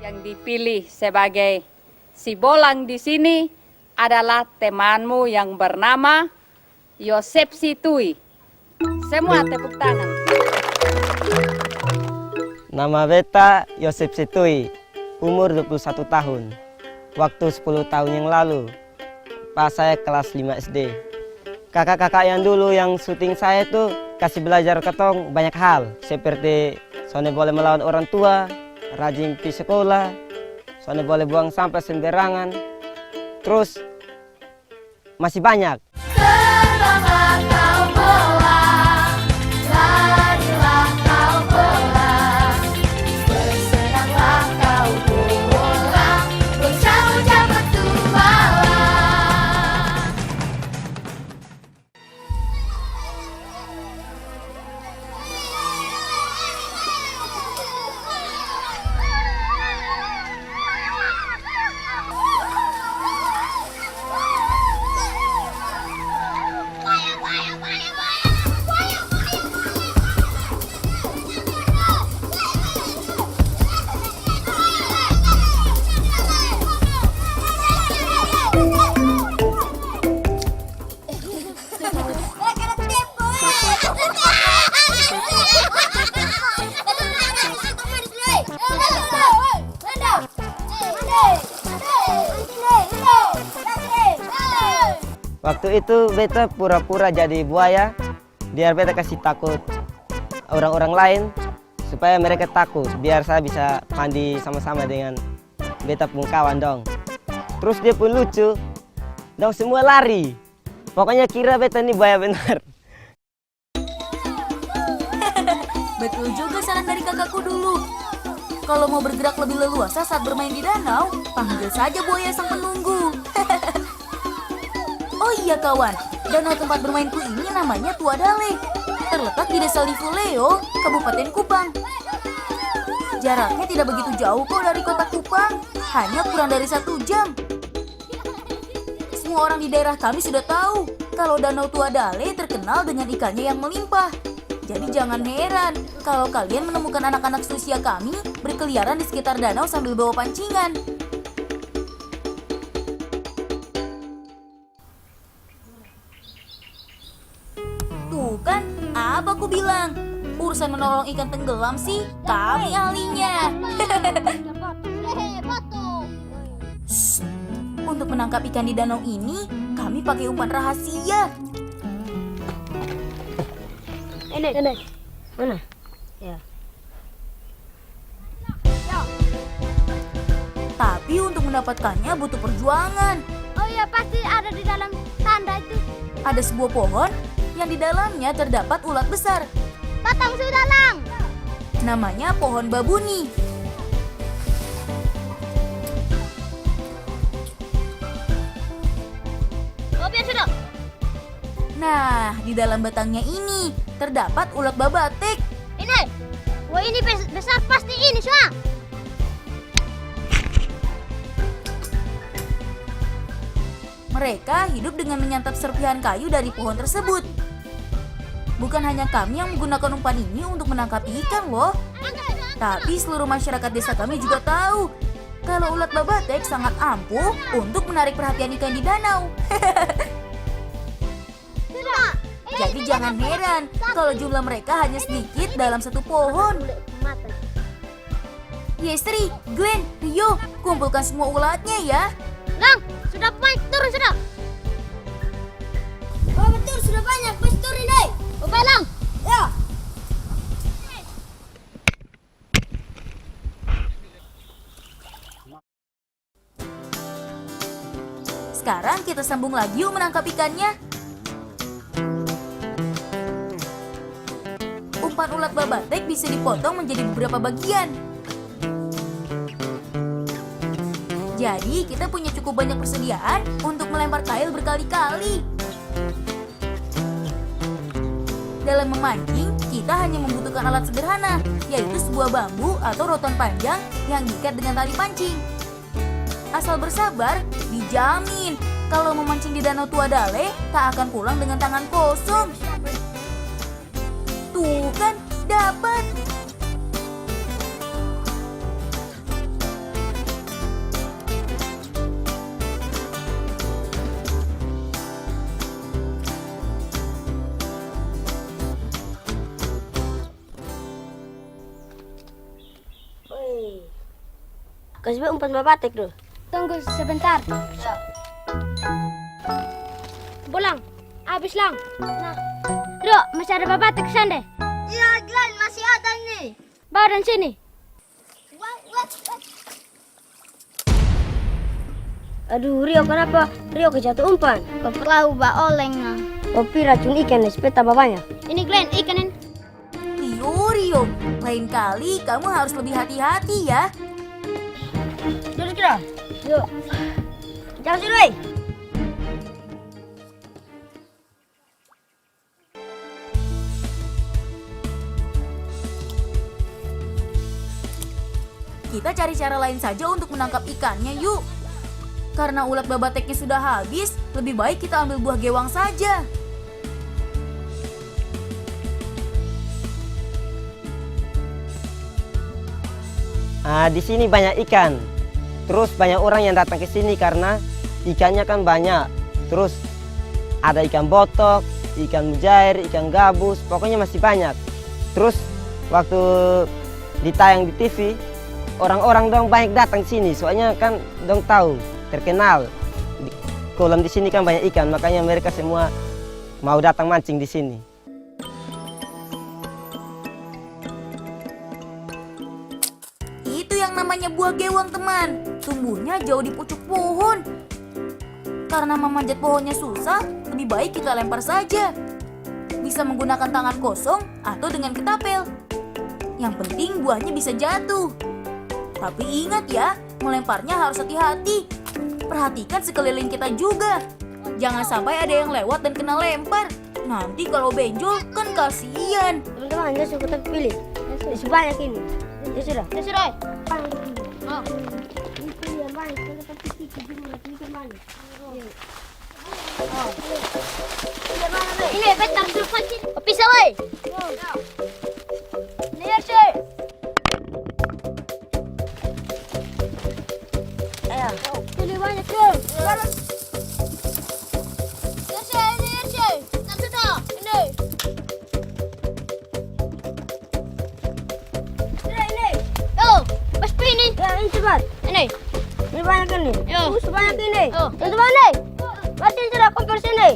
Yang dipilih sebagai si Bolang di sini adalah temanmu yang bernama Yosep Situi. Semua tepuk tangan. Nama beta Yosep Situi, umur 21 tahun. Waktu 10 tahun yang lalu, pas saya kelas 5 SD. Kakak-kakak yang dulu yang syuting saya tuh kasih belajar ketong banyak hal. Seperti soalnya boleh melawan orang tua, rajin pergi sekolah, soalnya boleh buang sampah sembarangan. Terus masih banyak. Terbanglah kau bolang, larilah kau bolang, bersenanglah kau bolang, bocah-bocah petualang. Waktu itu beta pura-pura jadi buaya, biar beta kasih takut orang-orang lain, supaya mereka takut, biar saya bisa mandi sama-sama dengan beta pun kawan dong. Terus dia pun lucu, dong semua lari. Pokoknya kira beta ini buaya benar. Betul juga saran dari kakakku dulu. Kalau mau bergerak lebih leluasa saat bermain di danau, panggil saja buaya sang penunggu. Oh iya kawan, danau tempat bermainku ini namanya Tua Dale. Terletak di Desa Livuleo, Kabupaten Kupang. Jaraknya tidak begitu jauh kok dari kota Kupang, hanya kurang dari 1 jam. Semua orang di daerah kami sudah tahu kalau Danau Tua Dale terkenal dengan ikannya yang melimpah. Jadi jangan heran kalau kalian menemukan anak-anak seusia kami berkeliaran di sekitar danau sambil bawa pancingan. Tuh kan, apa aku bilang? Urusan menolong ikan tenggelam sih, kami ahlinya. Shh. Untuk menangkap ikan di danau ini, kami pakai umpan rahasia. Ini. Mana? Ya. Tapi untuk mendapatkannya butuh perjuangan. Oh iya, pasti ada di dalam tanda itu. Ada sebuah pohon yang di dalamnya terdapat ulat besar. Potong sudah, Lang. Namanya pohon babuni. Oh, biar sudah. Nah, di dalam batangnya ini terdapat ulat babatek. Ini. Wah, ini besar pasti ini, Suang. Mereka hidup dengan menyantap serpihan kayu dari pohon tersebut. Bukan hanya kami yang menggunakan umpan ini untuk menangkap ikan loh. Tapi seluruh masyarakat desa kami juga tahu kalau ulat babatek sangat ampuh untuk menarik perhatian ikan di danau. Jadi jangan heran kalau jumlah mereka hanya sedikit dalam satu pohon. Yestri, Glenn, Rio, kumpulkan semua ulatnya ya. Lang, sudah banyak turun sudah. Oh, betul, sudah banyak. Pasti turun deh. Oke, Lang. Ya. Sekarang kita sambung lagi yuk menangkap ikannya. Umpan ulat babatek bisa dipotong menjadi beberapa bagian. Jadi kita punya cukup banyak persediaan untuk melempar kail berkali-kali. Dalam memancing, kita hanya membutuhkan alat sederhana, yaitu sebuah bambu atau rotan panjang yang diikat dengan tali pancing. Asal bersabar, dijamin kalau memancing di Danau Tua Dale tak akan pulang dengan tangan kosong. Tuh kan, dapat. kasih umpan babatek dulu. Tunggu sebentar. Pulang. Habis lang. Nah. Rio, masih ada babatek sana. Iya, Glenn, masih ada ini. Bawa dan sini. Aduh, Rio kenapa? Rio kejatuh umpan. Kau perahu oleng nah. Kopi racun ikan supaya tambah banyak. Ini Glenn, ikanin. Rio, lain kali kamu harus lebih hati-hati ya. Duduk kira. Yuk. Jangan sini. Kita cari cara lain saja untuk menangkap ikannya yuk. Karena ulat babateknya sudah habis, lebih baik kita ambil buah gewang saja. Di sini banyak ikan. Terus banyak orang yang datang ke sini karena ikannya kan banyak. Terus ada ikan botok, ikan mujair, ikan gabus, pokoknya masih banyak. Terus waktu ditayang di TV, orang-orang dong banyak datang sini. Soalnya kan dong tahu, terkenal. Di kolam di sini kan banyak ikan, makanya mereka semua mau datang mancing di sini. Itu yang namanya buah gewang teman. Tumbuhnya jauh di pucuk pohon. Karena memanjat pohonnya susah, lebih baik kita lempar saja. Bisa menggunakan tangan kosong atau dengan ketapel. Yang penting buahnya bisa jatuh. Tapi ingat ya, melemparnya harus hati-hati. Perhatikan sekeliling kita juga. Jangan sampai ada yang lewat dan kena lempar. Nanti kalau benjol kan kasihan. Teman-teman, Anda suka pilih. Sebanyak ini. Ya sudah. Ya sudah. Oh. Ini pilih yang banyak. Kita tapi sedikit jumlah ikan banyak. Ini bentar dulu pancing. Pisau, woi. Ini ya, sih. Ayo. Pilih banyak, tuh. Ini cepat. Ini banyak ini. Sebanyak ini. Teman-teman nih. Berarti sudah kompor sini.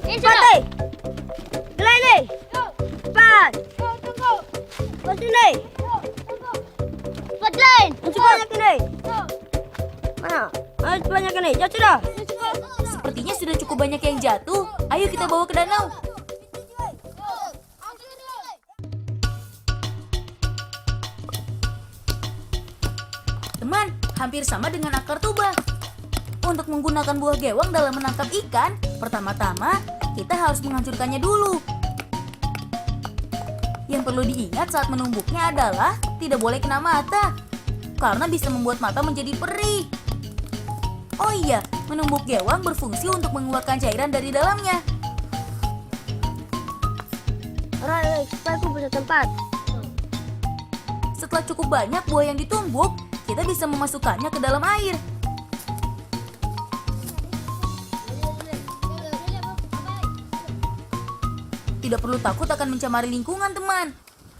Ini sudah. Gila ini. Cepat. Pas ini. Cepat lain. Ini banyak ini. Mana? Ayo banyak ini. Ya sudah. Sepertinya sudah cukup banyak yang jatuh. Ayo kita bawa ke danau. Teman, hampir sama dengan akar tuba. Untuk menggunakan buah gewang dalam menangkap ikan, pertama-tama kita harus menghancurkannya dulu. Yang perlu diingat saat menumbuknya adalah tidak boleh kena mata, karena bisa membuat mata menjadi perih. Oh iya, menumbuk gewang berfungsi untuk mengeluarkan cairan dari dalamnya. Rai, supaya aku bisa tempat. Setelah cukup banyak buah yang ditumbuk, kita bisa memasukkannya ke dalam air. Tidak perlu takut akan mencemari lingkungan, teman.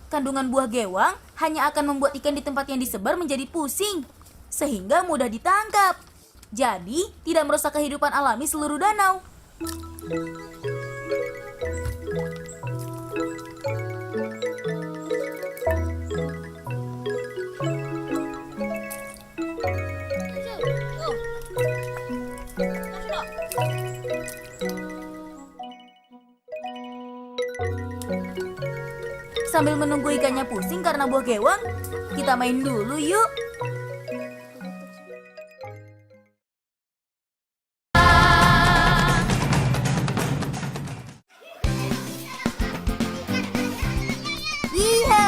Kandungan buah gewang hanya akan membuat ikan di tempat yang disebar menjadi pusing, sehingga mudah ditangkap. Jadi, tidak merusak kehidupan alami seluruh danau. Sambil menunggu ikannya pusing karena buah gewang, kita main dulu yuk. Iya.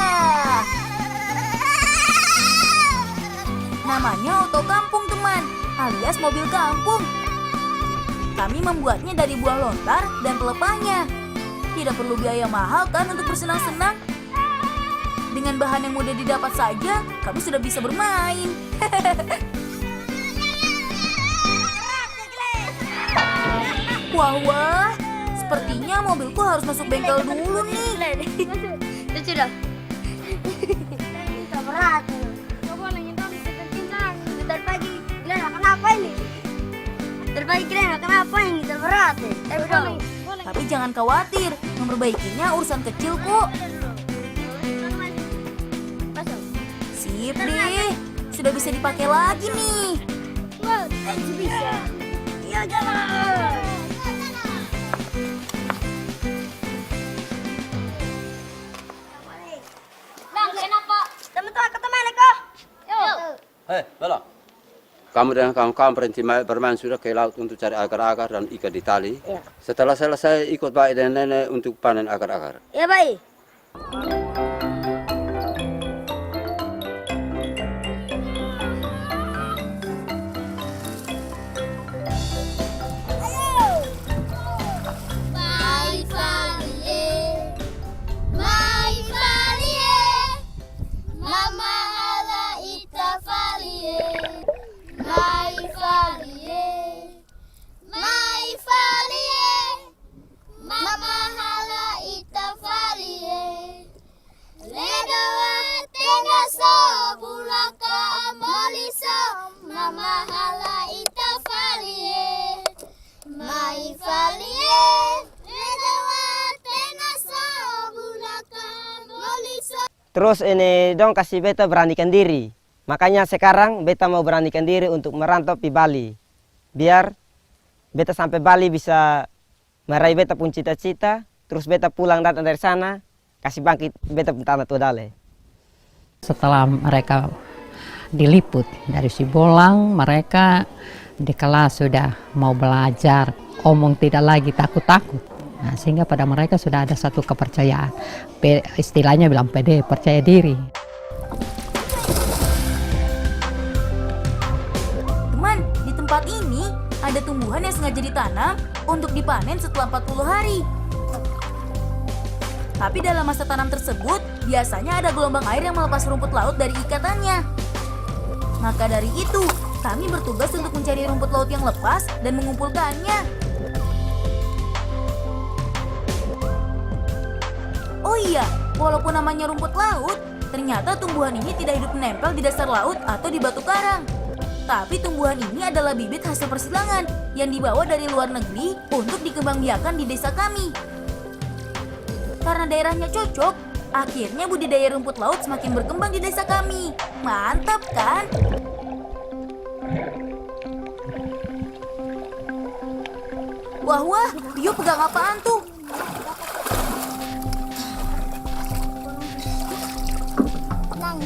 Namanya oto kampung, teman, alias mobil kampung. Kami membuatnya dari buah lontar dan pelepahnya. Tidak perlu biaya mahal kan untuk bersenang-senang. Dengan bahan yang mudah didapat saja, kami sudah bisa bermain. Wah, sepertinya mobilku harus masuk bengkel dulu nih. Itu sudah. Kita berat. Kau boleh kita bisa kencang. Terbagi keren, kenapa ini terberat? Tapi jangan khawatir, memperbaikinya urusan kecil kok. Sip deh, sudah bisa dipakai lagi nih. Bisa. Iya, jalan. Bang, kenapa? Teman-teman ketemu kok. Yuk. Hei, Bella. Kamu dan kawan-kawan berhenti bermain sudah ke laut untuk cari agar-agar dan ikan di tali. Iya. Setelah selesai ikut baik dan nenek untuk panen agar-agar. Ya, baik. Terus ini dong kasih beta beranikan diri. Makanya sekarang beta mau beranikan diri untuk merantau di Bali. Biar beta sampai Bali bisa meraih beta pun cita-cita. Terus beta pulang datang dari sana, kasih bangkit beta pun tanah Todale. Setelah mereka diliput dari Sibolang, mereka di kelas sudah mau belajar, omong tidak lagi takut-takut. Nah, sehingga pada mereka sudah ada satu kepercayaan, istilahnya bilang pede, percaya diri. Teman, di tempat ini ada tumbuhan yang sengaja ditanam untuk dipanen setelah 40 hari. Tapi dalam masa tanam tersebut, biasanya ada gelombang air yang melepas rumput laut dari ikatannya. Maka dari itu, kami bertugas untuk mencari rumput laut yang lepas dan mengumpulkannya. Oh iya, walaupun namanya rumput laut, ternyata tumbuhan ini tidak hidup menempel di dasar laut atau di batu karang. Tapi tumbuhan ini adalah bibit hasil persilangan yang dibawa dari luar negeri untuk dikembangbiakan di desa kami. Karena daerahnya cocok, akhirnya budidaya rumput laut semakin berkembang di desa kami. Mantap kan? Wah, Rio pegang apaan tuh?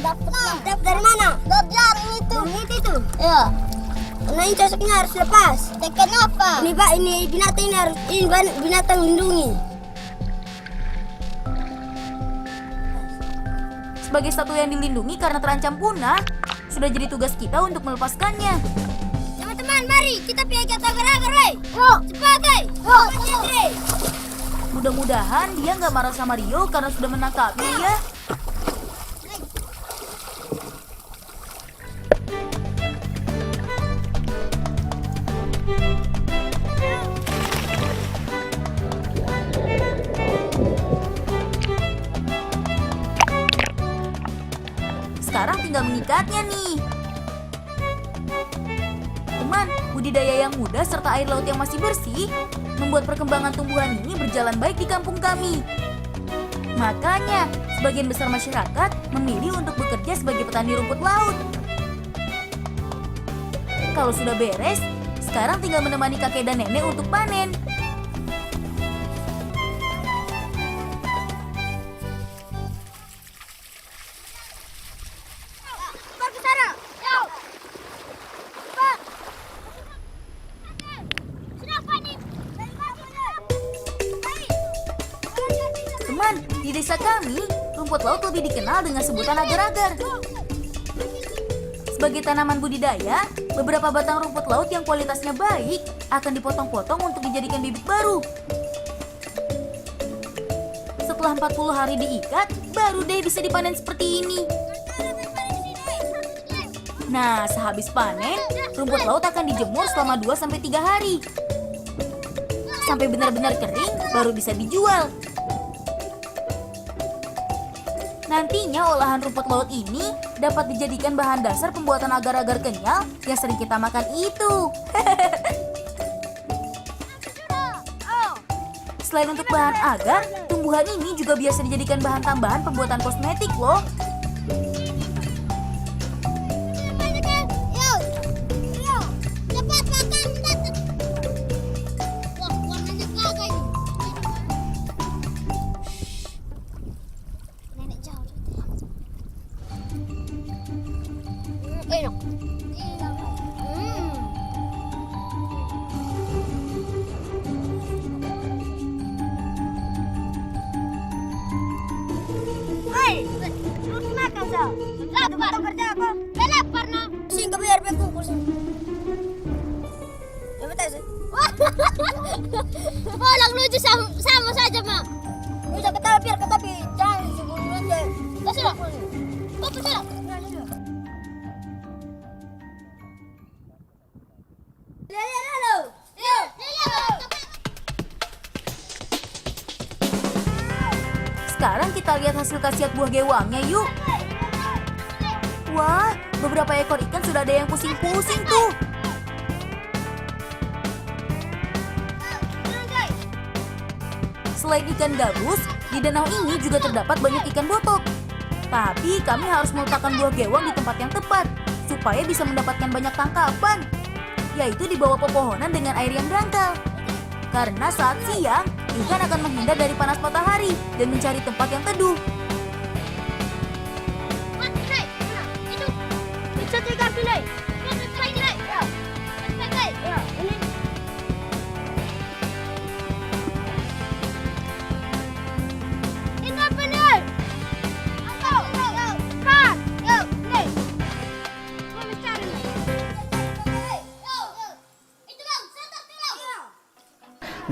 Dapat dari mana? Dapat jaring itu. Itu. Iya. Nah, ini cocoknya harus lepas. Kenapa? Ini binatang ini harus binatang lindungi. Sebagai satwa yang dilindungi karena terancam punah, sudah jadi tugas kita untuk melepaskannya. Teman-teman, mari kita pergi ke agar-agar, weh. Yuk, cepat, weh. Yuk, Mudah-mudahan dia nggak marah sama Rio karena sudah menangkapnya ya. Sekarang tinggal mengikatnya nih. Teman, budidaya yang mudah serta air laut yang masih bersih membuat perkembangan tumbuhan ini berjalan baik di kampung kami. Makanya, sebagian besar masyarakat memilih untuk bekerja sebagai petani rumput laut. Kalau sudah beres, sekarang tinggal menemani kakek dan nenek untuk panen. Teman, di desa kami, rumput laut lebih dikenal dengan sebutan agar-agar. Sebagai tanaman budidaya, beberapa batang rumput laut yang kualitasnya baik akan dipotong-potong untuk dijadikan bibit baru. Setelah 40 hari diikat, baru deh bisa dipanen seperti ini. Nah, sehabis panen, rumput laut akan dijemur selama 2-3 hari. Sampai benar-benar kering, baru bisa dijual. Nantinya olahan rumput laut ini dapat dijadikan bahan dasar pembuatan agar-agar kenyal yang sering kita makan itu. Selain untuk bahan agar, tumbuhan ini juga biasa dijadikan bahan tambahan pembuatan kosmetik loh. Bolang lucu sama saja, Mak. Bisa ketawa biar ketapi, jangan sebelum aja. Sudah. Fokus sudah. Sekarang kita lihat hasil khasiat buah gewangnya yuk. Wah, beberapa ekor ikan sudah ada yang pusing-pusing tuh. Selain ikan gabus, di danau ini juga terdapat banyak ikan botok. Tapi kami harus meletakkan buah gewang di tempat yang tepat, supaya bisa mendapatkan banyak tangkapan, yaitu di bawah pepohonan dengan air yang dangkal. Karena saat siang, ikan akan menghindar dari panas matahari dan mencari tempat yang teduh.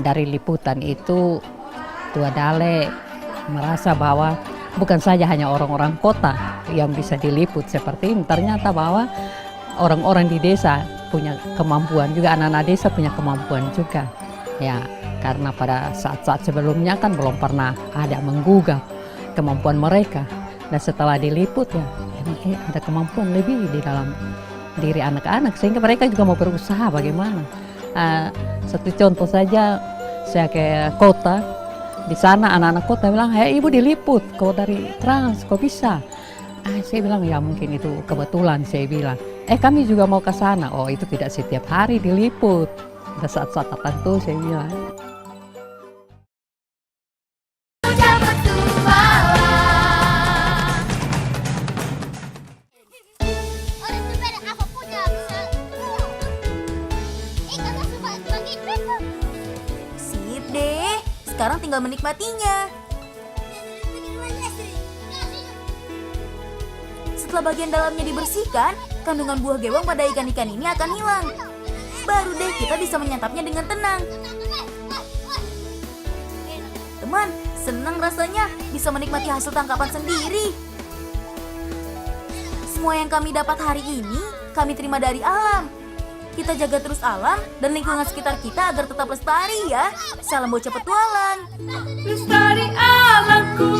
Dari liputan itu Tua Dale merasa bahwa bukan saja hanya orang-orang kota yang bisa diliput seperti ini, ternyata bahwa orang-orang di desa punya kemampuan juga, anak-anak desa punya kemampuan juga. Ya, karena pada saat-saat sebelumnya kan belum pernah ada menggugah kemampuan mereka. Dan setelah diliput ya, ada kemampuan lebih di dalam diri anak-anak sehingga mereka juga mau berusaha bagaimana. Satu contoh saja, saya ke kota, di sana anak-anak kota bilang, "Hey, ibu diliput, kau dari Trans, kau bisa?" Saya bilang, ya mungkin itu kebetulan, saya bilang. Kami juga mau ke sana. Oh, itu tidak setiap hari diliput. Ada saat-saat tertentu, saya bilang. Sip deh, sekarang tinggal menikmatinya. Setelah bagian dalamnya dibersihkan, kandungan buah gewang pada ikan-ikan ini akan hilang. Baru deh kita bisa menyantapnya dengan tenang. Teman, senang rasanya bisa menikmati hasil tangkapan sendiri. Semua yang kami dapat hari ini, kami terima dari alam. Kita jaga terus alam dan lingkungan sekitar kita agar tetap lestari ya. Salam bocah petualang. Lestari alamku.